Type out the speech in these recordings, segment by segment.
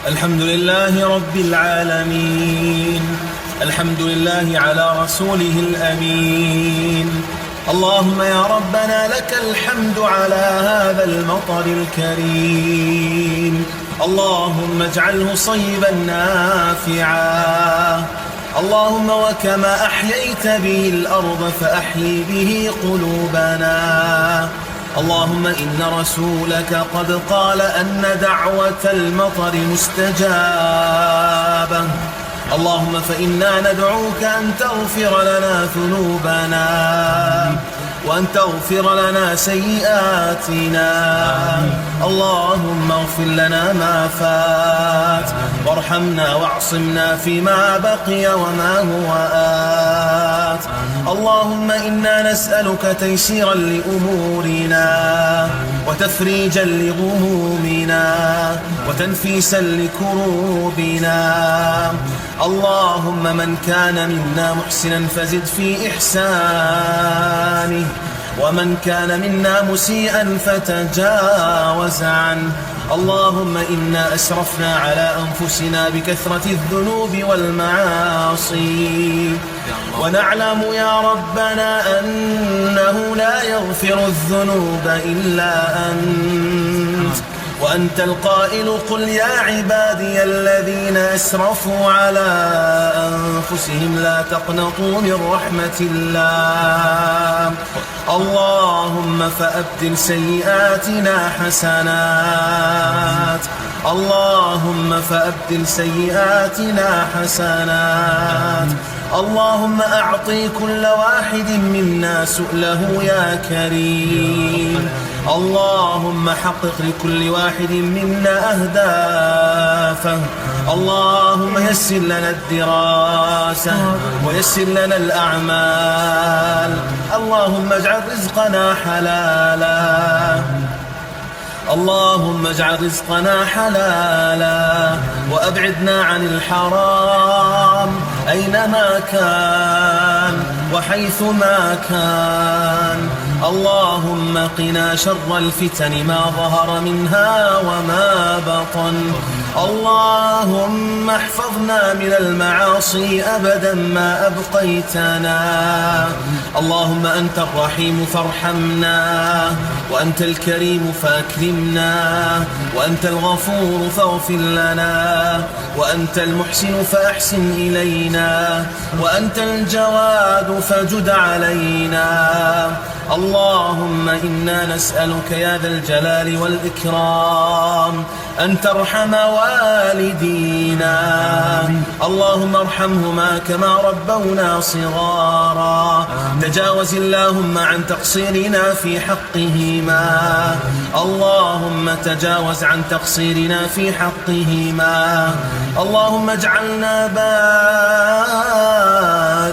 الحمد لله رب العالمين، الحمد لله على رسوله الأمين. اللهم يا ربنا لك الحمد على هذا المطر الكريم، اللهم اجعله صيبا نافعا. اللهم وكما أحييت به الأرض فأحيي به قلوبنا. اللهم إن رسولك قد قال أن دعوة المطر مستجابة. اللهم فإنا ندعوك أن تغفر لنا ذنوبنا وأن تغفر لنا سيئاتنا. اللهم اغفر لنا ما فات وارحمنا واعصمنا فيما بقي وما هو آت. اللهم إنا نسألك تيسيرا لأمورنا وتفريجا لغمومنا وتنفيسا لكروبنا. اللهم من كان منا محسنا فزد في إحسانه، ومن كان منا مسيئا فتجاوز عنه. اللهم إنا أسرفنا على أنفسنا بكثرة الذنوب والمعاصي، ونعلم يا ربنا أنه لا يغفر الذنوب إلا أنت، وأنت القائل قل يا عبادي الذين أسرفوا على أنفسهم لا تقنطوا من رحمة الله. اللهم فأبدل سيئاتنا حسنات، اللهم فأبدل سيئاتنا حسنات. اللهم أعطي كل واحد منا سؤله يا كريم. اللهم حقق لكل واحد منا أهدافه. اللهم يسر لنا الدراسة ويسر لنا الأعمال. اللهم اجعل رزقنا حلالا، اللهم اجعل رزقنا حلالا وأبعدنا عن الحرام أينما كان وحيثما كان. اللهم قنا شر الفتن ما ظهر منها وما بطن. اللهم احفظنا من المعاصي أبدا ما أبقيتنا. اللهم أنت الرحيم فارحمنا، وأنت الكريم فأكرمنا، وأنت الغفور فاغفر لنا، وأنت المحسن فأحسن إلينا، وأنت الجواد فجد علينا. اللهم إنا نسألك يا ذا الجلال والإكرام أن ترحم والدينا. اللهم ارحمهما كما ربونا صغارا. تجاوز اللهم عن تقصيرنا في حقهما. اللهم تجاوز عن تقصيرنا في حقهما. اللهم اجعلنا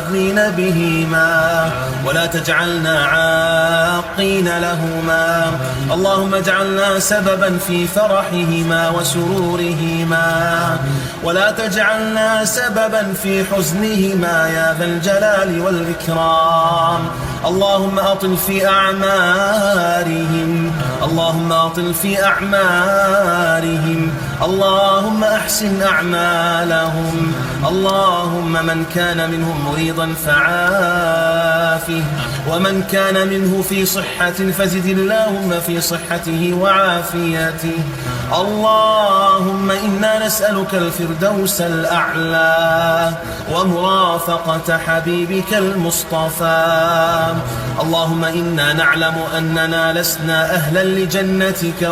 باذلين بهما ولا تجعلنا عاقين لهما. اللهم اجعلنا سببا في فرحهما وسرورهما ولا تجعلنا سببا في حزنهما يا ذا الجلال والإكرام. اللهم أطل في أعمارهم، اللهم أطل في أعمارهم. اللهم أحسن أعمالهم. اللهم من كان منهم مريضا فعافه، ومن كان منه في صحة فزد اللهم في صحته وعافيته. اللهم إنا نسألك الفردوس الأعلى ومرافقة حبيبك المصطفى. اللهم إنا نعلم أننا لسنا أهلا لجنتك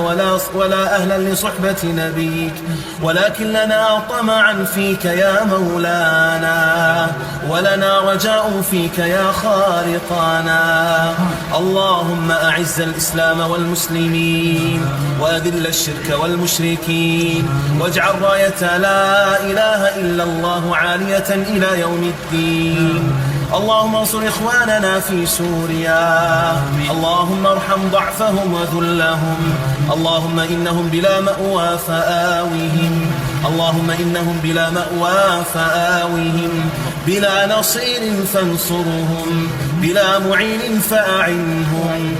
ولا أهلا لصحبة نبيك، ولكن لنا طمعا فيك يا مولانا، ولنا رجاء فيك يا خالقنا. اللهم أعز الإسلام والمسلمين وأذل الشرك والمشركين، واجعل راية لا إله إلا الله عالية إلى يوم الدين. اللهم انصر إخواننا في سوريا. اللهم ارحم ضعفهم وذلهم. اللهم إنهم بلا مأوى فآوهم. اللهم إنهم بلا مأوى فآوهم، بلا نصير فانصرهم، بلا معين فأعنهم.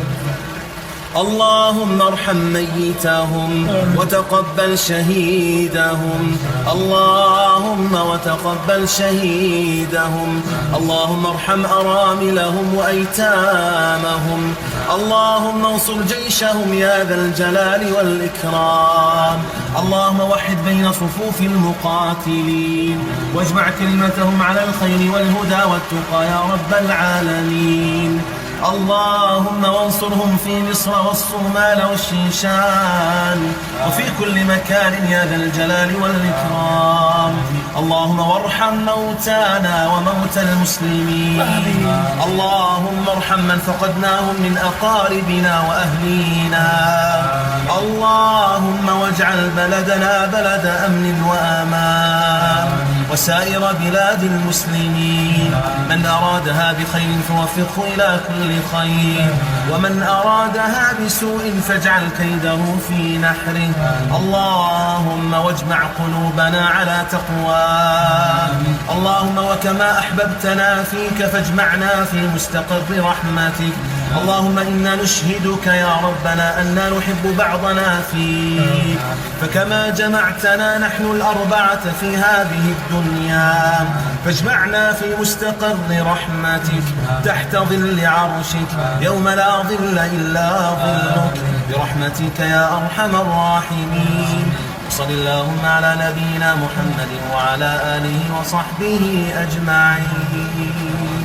اللهم ارحم ميتهم وتقبل شهيدهم. اللهم وتقبل شهيدهم. اللهم ارحم أراملهم وأيتامهم. اللهم انصر جيشهم يا ذا الجلال والإكرام. اللهم وحد بين صفوف المقاتلين واجمع كلمتهم على الخير والهدى والتقى يا رب العالمين. اللهم وانصرهم في مصر والصومال والشيشان وفي كل مكان يا ذا الجلال والإكرام. اللهم وارحم موتانا وموتى المسلمين. اللهم ارحم من فقدناهم من أقاربنا وأهلينا. اللهم واجعل بلدنا بلد أمن وأمان وسائر بلاد المسلمين. من أرادها بخير فوفقه إلى كل خير، ومن أرادها بسوء فاجعل كيده في نحره. اللهم واجمع قلوبنا على تقواك. اللهم وكما أحببتنا فيك فاجمعنا في مستقر رحمتك. اللهم إنا نشهدك يا ربنا أننا نحب بعضنا فيك، فكما جمعتنا نحن الأربعة في هذه الدنيا فاجمعنا في مستقر رحمتك تحت ظل عرشك يوم لا ظل إلا ظلك برحمتك يا أرحم الراحمين. صل اللهم على نبينا محمد وعلى آله وصحبه أجمعين.